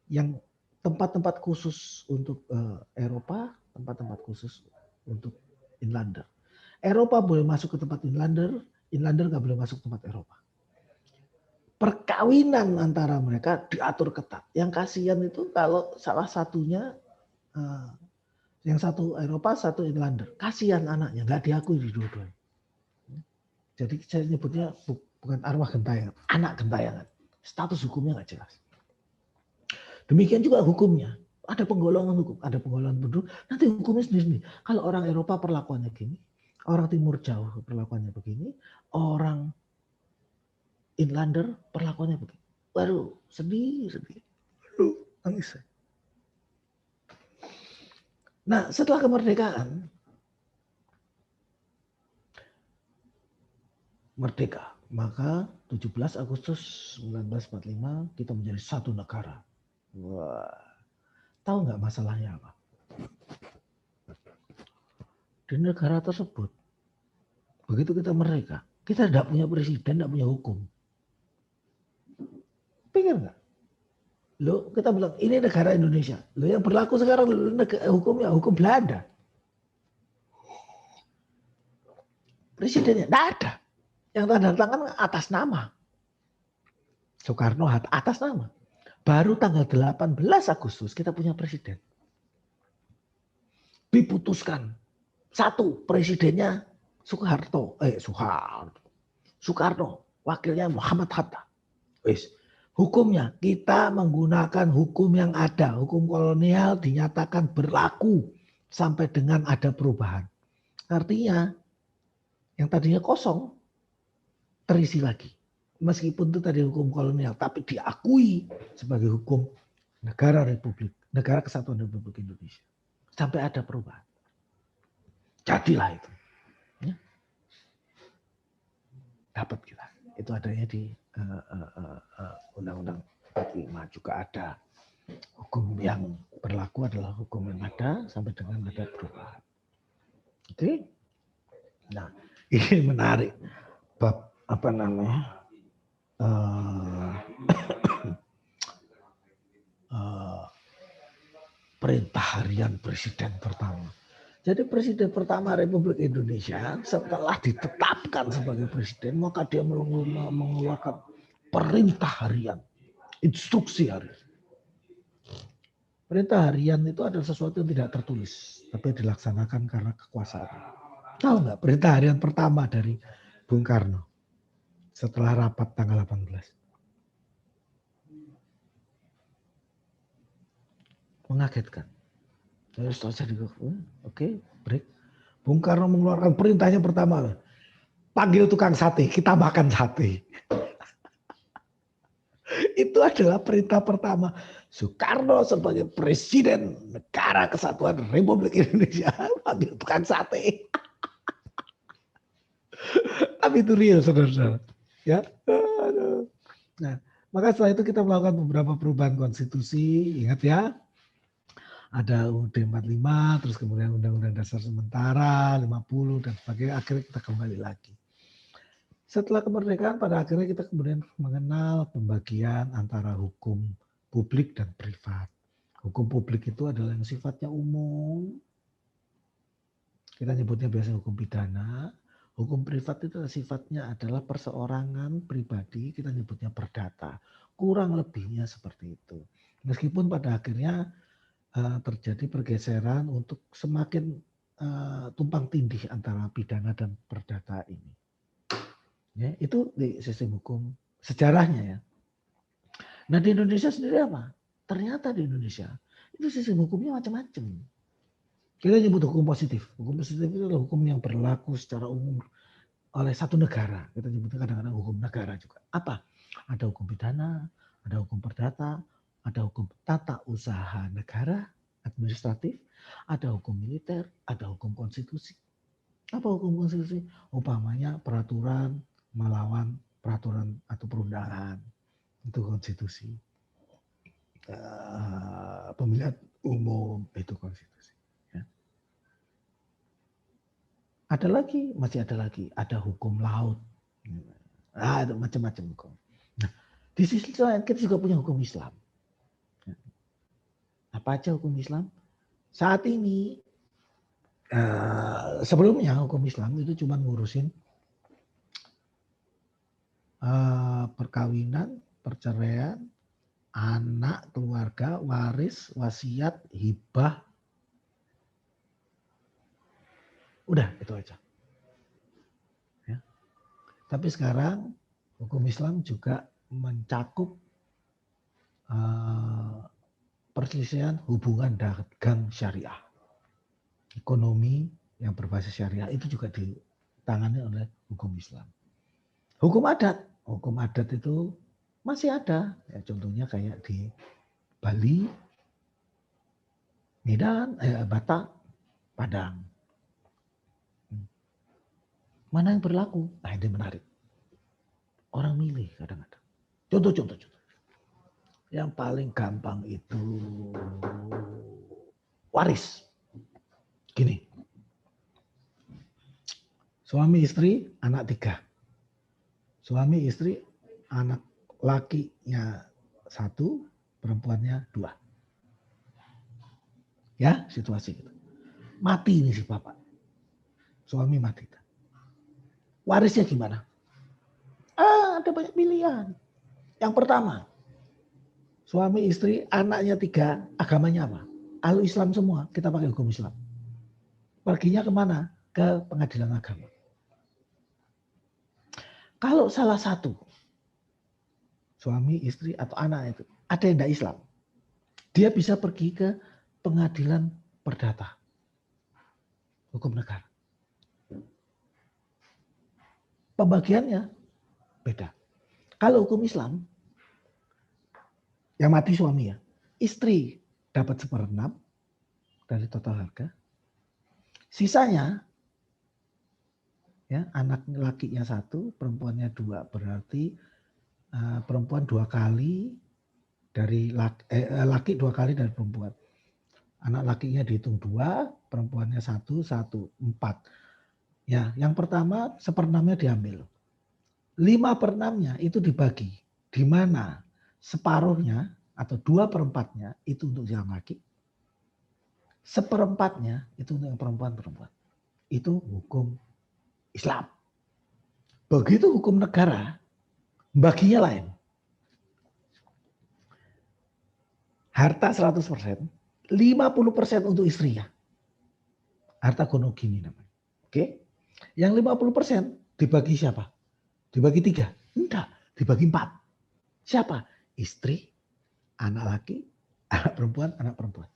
yang tempat-tempat khusus untuk Eropa, tempat-tempat khusus untuk inlander. Eropa boleh masuk ke tempat inlander nggak boleh masuk ke tempat Eropa. Perkawinan antara mereka diatur ketat. Yang kasihan itu kalau salah satunya yang satu Eropa, satu inlander. Kasihan anaknya, nggak diakui di dua-duanya. Jadi saya nyebutnya bukan arwah gentayangan, anak gentayangan. Status hukumnya nggak jelas. Demikian juga hukumnya. Ada penggolongan hukum, ada penggolongan penduduk. Nanti hukumnya sendiri. Kalau orang Eropa perlakuannya gini, orang Timur Jauh perlakuannya begini, orang inlander perlakuannya begini. Waduh, sedih. Aduh, nangis. Nah, setelah kemerdekaan, merdeka, maka 17 Agustus 1945 kita menjadi satu negara. Wah, tahu nggak masalahnya apa? Di negara tersebut, begitu kita merdeka, kita tidak punya presiden, tidak punya hukum. Pikir nggak? Lo kita bilang ini negara Indonesia. Lo yang berlaku sekarang hukumnya hukum Belanda. Presidennya tidak ada. Yang tanda tangan atas nama. Soekarno atas nama. Baru tanggal 18 Agustus kita punya presiden. Diputuskan. Satu, presidennya Soekarno. Wakilnya Muhammad Hatta. Hukumnya kita menggunakan hukum yang ada. Hukum kolonial dinyatakan berlaku sampai dengan ada perubahan. Artinya yang tadinya kosong terisi lagi. Meskipun itu tadi hukum kolonial, tapi diakui sebagai hukum negara kesatuan Republik Indonesia. Sampai ada perubahan. Jadilah itu. Ya. Dapat kita. Itu adanya di Undang-Undang 45 juga ada. Hukum yang berlaku adalah hukum yang ada sampai dengan ada perubahan. Oke. Nah, ini menarik. Bab apa namanya? Perintah harian presiden pertama. Jadi presiden pertama Republik Indonesia setelah ditetapkan sebagai presiden, maka dia mengeluarkan perintah harian, instruksi harian. Perintah harian itu adalah sesuatu yang tidak tertulis, tapi dilaksanakan karena kekuasaan. Tahu nggak perintah harian pertama dari Bung Karno setelah rapat tanggal 18? Mengagetkan. Terus saja oke, break. Bung Karno mengeluarkan perintahnya pertama, panggil tukang sate, kita makan sate. Itu adalah perintah pertama Soekarno sebagai Presiden Negara Kesatuan Republik Indonesia, panggil tukang sate. Tapi itu real, saudara-saudara. Ya. Nah, maka setelah itu kita melakukan beberapa perubahan konstitusi, ingat ya. Ada UUD 45, terus kemudian Undang-Undang Dasar Sementara 50 dan sebagainya. Akhirnya kita kembali lagi. Setelah kemerdekaan pada akhirnya kita kemudian mengenal pembagian antara hukum publik dan privat. Hukum publik itu adalah yang sifatnya umum. Kita nyebutnya biasanya hukum pidana. Hukum privat itu sifatnya adalah perseorangan pribadi, kita nyebutnya perdata. Kurang lebihnya seperti itu. Meskipun pada akhirnya terjadi pergeseran untuk semakin tumpang tindih antara pidana dan perdata ini. Ya, itu di sistem hukum sejarahnya ya. Nah di Indonesia sendiri apa? Ternyata di Indonesia itu sistem hukumnya macam-macam. Kita nyebut hukum positif. Hukum positif itu adalah hukum yang berlaku secara umum oleh satu negara. Kita nyebutnya kadang-kadang hukum negara juga. Apa? Ada hukum pidana, ada hukum perdata, ada hukum tata usaha negara, administratif, ada hukum militer, ada hukum konstitusi. Apa hukum konstitusi? Umpamanya peraturan melawan peraturan atau perundangan. Itu konstitusi. Pemilihan umum itu konstitusi. Ya. Ada lagi, masih ada lagi. Ada hukum laut. Ada macam-macam hukum. Nah, di sisi lain kita juga punya hukum Islam. Apa aja hukum Islam? Saat ini, sebelumnya hukum Islam itu cuma ngurusin perkawinan, perceraian, anak, keluarga, waris, wasiat, hibah. Udah, itu aja. Ya. Tapi sekarang hukum Islam juga mencakup perselisihan hubungan dagang syariah. Ekonomi yang berbasis syariah itu juga ditangani oleh hukum Islam. Hukum adat itu masih ada. Ya, contohnya kayak di Bali, Medan, Batak, Padang. Mana yang berlaku? Nah ini menarik. Orang milih kadang-kadang. Contoh. Yang paling gampang itu waris. Gini. Suami istri, anak 3. Suami istri, anak lakinya 1, perempuannya 2. Ya, situasi gitu. Mati ini si bapak. Suami mati. Warisnya gimana? Ada banyak pilihan. Yang pertama, suami istri, anaknya 3, agamanya apa? Ahlu Islam semua, kita pakai hukum Islam. Perginya kemana? Ke pengadilan agama. Kalau salah satu, suami, istri, atau anak itu, ada yang tidak Islam, dia bisa pergi ke pengadilan perdata. Hukum negara. Pembagiannya beda. Kalau hukum Islam, yang mati suami ya, istri dapat 1/6 dari total harga. Sisanya, ya anak lakinya 1, perempuannya 2, berarti perempuan 2 kali dari laki 2 kali dari perempuan. Anak lakinya dihitung 2, perempuannya 1, 4. Ya, yang pertama 1/6-nya diambil. 5/6-nya itu dibagi, di mana separuhnya atau 2/4-nya itu untuk yang laki, 1/4-nya itu untuk yang perempuan. Itu hukum Islam. Begitu hukum negara, baginya lain. Harta 100%, 50% untuk istrinya. Harta gono gini namanya. Oke? Yang 50% dibagi siapa? Dibagi 3? Enggak, dibagi 4. Siapa? Istri, anak laki, anak perempuan.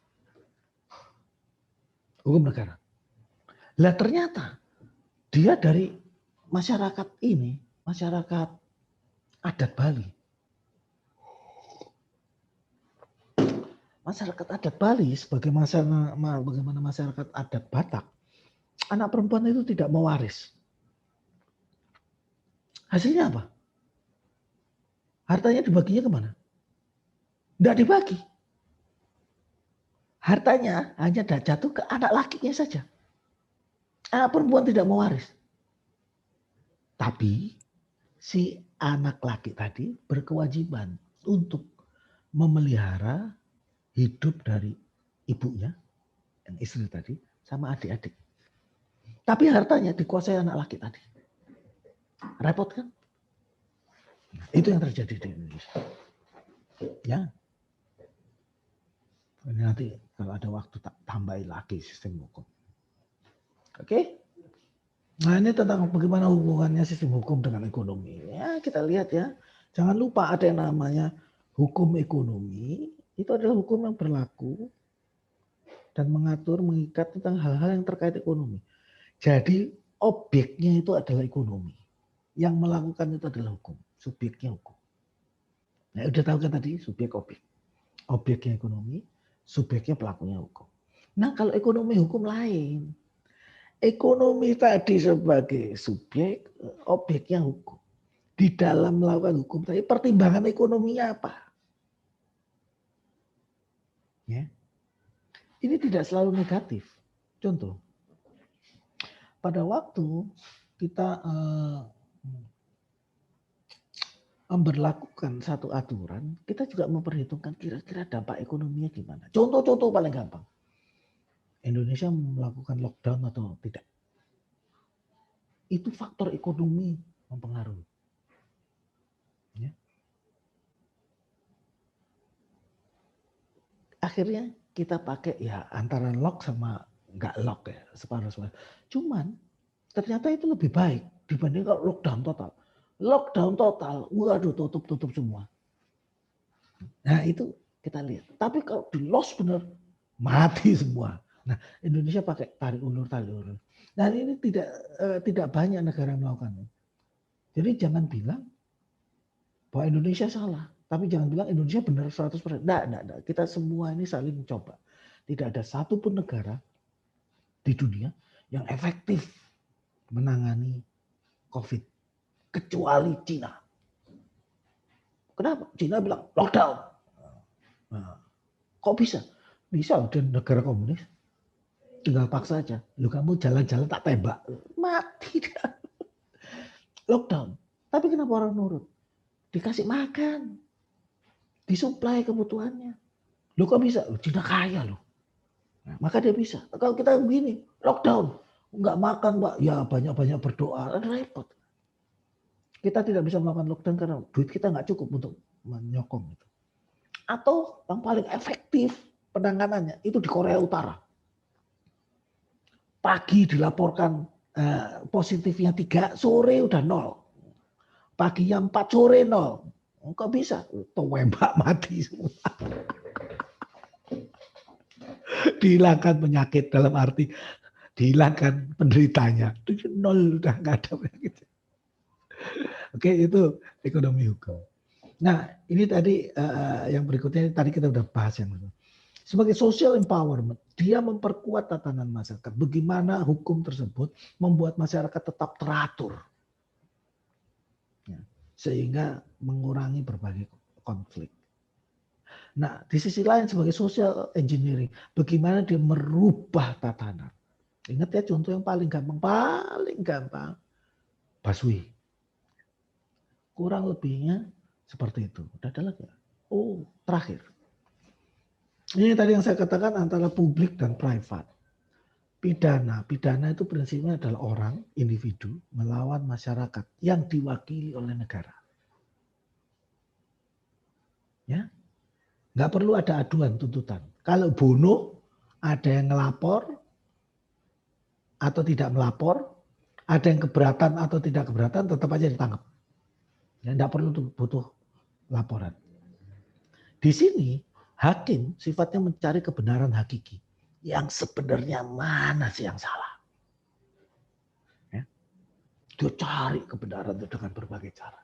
Hukum negara. Lah ternyata dia dari masyarakat ini, masyarakat adat Bali. Masyarakat adat Bali bagaimana masyarakat adat Batak, anak perempuan itu tidak mewaris. Hasilnya apa? Hartanya dibaginya kemana? Tidak dibagi. Hartanya hanya jatuh ke anak lakinya saja. Anak perempuan tidak mewaris. Tapi si anak laki tadi berkewajiban untuk memelihara hidup dari ibunya, yang istri tadi, sama adik-adik. Tapi hartanya dikuasai anak laki tadi. Repot kan? Itu yang terjadi di Indonesia. Ya. Ini nanti kalau ada waktu tak tambahin lagi sistem hukum. Oke? Nah ini tentang bagaimana hubungannya sistem hukum dengan ekonomi. Ya kita lihat ya. Jangan lupa ada yang namanya hukum ekonomi. Itu adalah hukum yang berlaku dan mengatur, mengikat tentang hal-hal yang terkait ekonomi. Jadi objeknya itu adalah ekonomi. Yang melakukan itu adalah hukum. Subjeknya hukum. Nah udah tahu kan tadi subjek objek. Objeknya ekonomi, subjeknya pelakunya hukum. Nah kalau ekonomi hukum lain. Ekonomi tadi sebagai subjek, objeknya hukum. Di dalam melakukan hukum tadi pertimbangan ekonominya apa? Ya. Ini tidak selalu negatif. Contoh, pada waktu kita memberlakukan satu aturan, kita juga memperhitungkan kira-kira dampak ekonominya gimana. Contoh-contoh paling gampang. Indonesia melakukan lockdown atau tidak. Itu faktor ekonomi mempengaruhi. Ya. Akhirnya kita pakai ya antara lock sama nggak lock ya, separuh-separuh. Cuman ternyata itu lebih baik dibanding kalau lockdown total. Lockdown total, waduh tutup semua. Nah itu kita lihat. Tapi kalau di loss bener, mati semua. Nah Indonesia pakai tarik ulur. Dan ini tidak banyak negara melakukannya. Jadi jangan bilang bahwa Indonesia salah. Tapi jangan bilang Indonesia benar 100%. Nggak. Kita semua ini saling mencoba. Tidak ada satupun negara di dunia yang efektif menangani COVID. Kecuali Cina. Kenapa? Cina bilang lockdown. Nah, kok bisa? Bisa udah negara komunis. Tinggal paksa aja. Lu kamu jalan-jalan tak tembak. Mati dia. Lockdown. Tapi kenapa orang nurut? Dikasih makan. Disuplai kebutuhannya. Lu kok bisa? Cina kaya loh. Nah, maka dia bisa. Kalau kita begini, lockdown. Nggak makan, Pak. Ya banyak-banyak berdoa. Repot. Kita tidak bisa melakukan lockdown karena duit kita nggak cukup untuk menyokong itu. Atau yang paling efektif penanganannya itu di Korea Utara. Pagi dilaporkan positifnya 3, sore udah 0. Paginya 4, sore 0. Kok bisa? Tembak mati semua. Dihilangkan penyakit dalam arti dihilangkan penderitanya. 0 udah nggak ada penyakit. Oke, itu ekonomi hukum. Nah, ini tadi yang berikutnya tadi kita udah bahas yang itu. Sebagai social empowerment, dia memperkuat tatanan masyarakat. Bagaimana hukum tersebut membuat masyarakat tetap teratur. Ya, sehingga mengurangi berbagai konflik. Nah, di sisi lain sebagai social engineering, bagaimana dia merubah tatanan. Ingat ya contoh yang paling gampang, busway. Kurang lebihnya seperti itu. Udah ada lagi? Oh, terakhir. Ini tadi yang saya katakan antara publik dan private. Pidana itu prinsipnya adalah orang, individu, melawan masyarakat yang diwakili oleh negara. Ya, nggak perlu ada aduan tuntutan. Kalau bunuh, ada yang ngelapor atau tidak melapor, ada yang keberatan atau tidak keberatan, tetap aja ditangkap. Ya, nggak perlu butuh laporan. Di sini hakim sifatnya mencari kebenaran hakiki. Yang sebenarnya mana sih yang salah? Ya. Dia cari kebenaran itu dengan berbagai cara.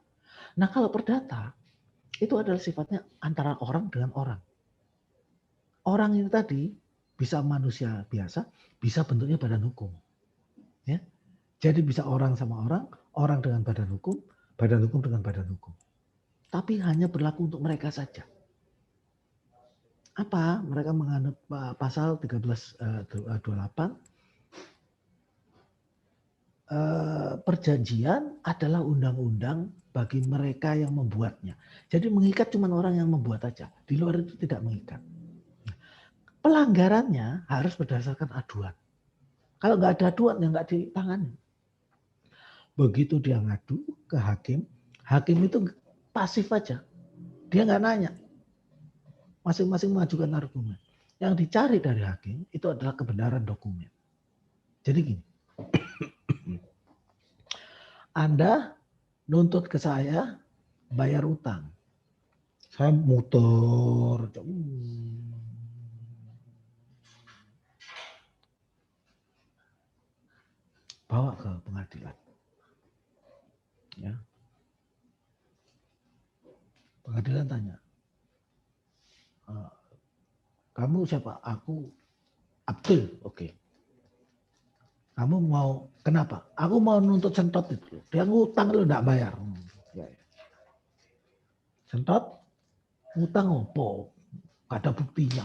Nah kalau perdata, itu adalah sifatnya antara orang dengan orang. Orang ini tadi bisa manusia biasa, bisa bentuknya badan hukum. Ya. Jadi bisa orang sama orang, orang dengan badan hukum dengan badan hukum. Tapi hanya berlaku untuk mereka saja. Apa? Mereka menganut pasal 1328. Perjanjian adalah undang-undang bagi mereka yang membuatnya. Jadi mengikat cuma orang yang membuat aja. Di luar itu tidak mengikat. Pelanggarannya harus berdasarkan aduan. Kalau nggak ada aduan ya nggak ditangani. Begitu dia ngadu ke hakim, hakim itu pasif aja. Dia nggak nanya. Masing-masing mengajukan argumen. Yang dicari dari hakim itu adalah kebenaran dokumen. Jadi gini, Anda nuntut ke saya bayar utang. Saya muter. Bawa ke pengadilan. Ya. Pengadilan tanya, kamu siapa? Aku Abdul. Oke. Kamu mau kenapa? Aku mau nuntut Sentot itu. Dia ngutang lu enggak bayar. Ya. Sentot ngutang opo? Gak ada buktinya.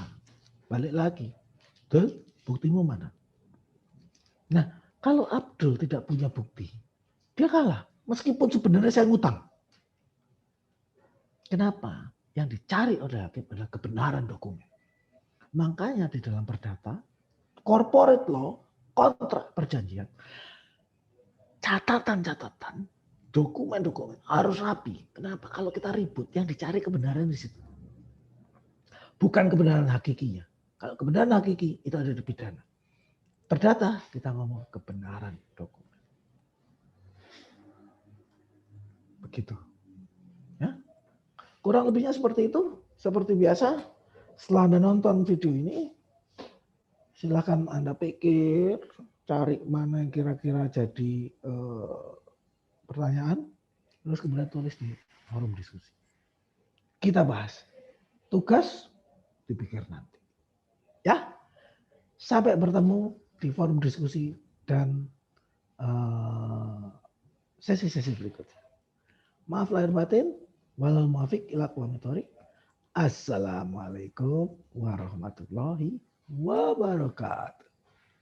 Balik lagi. Tuh, buktimu mana? Nah, kalau Abdul tidak punya bukti, dia kalah. Meskipun sebenarnya saya ngutang. Kenapa? Yang dicari oleh hakim adalah kebenaran dokumen. Makanya di dalam perdata, corporate law, kontrak perjanjian, catatan-catatan, dokumen-dokumen harus rapi. Kenapa? Kalau kita ribut, yang dicari kebenaran di situ. Bukan kebenaran hakikinya. Kalau kebenaran hakiki itu ada di pidana. Perdata kita ngomong kebenaran dokumen. Begitu. Ya. Kurang lebihnya seperti itu. Seperti biasa, setelah Anda nonton video ini, silakan Anda pikir, cari mana yang kira-kira jadi pertanyaan, terus kemudian tulis di forum diskusi. Kita bahas. Tugas dipikir nanti. Ya, sampai bertemu di forum diskusi dan sesi-sesi berikutnya. Maaf lahir batin, walal muafiq ila aqwamit thoriq. Assalamualaikum warahmatullahi wabarakatuh.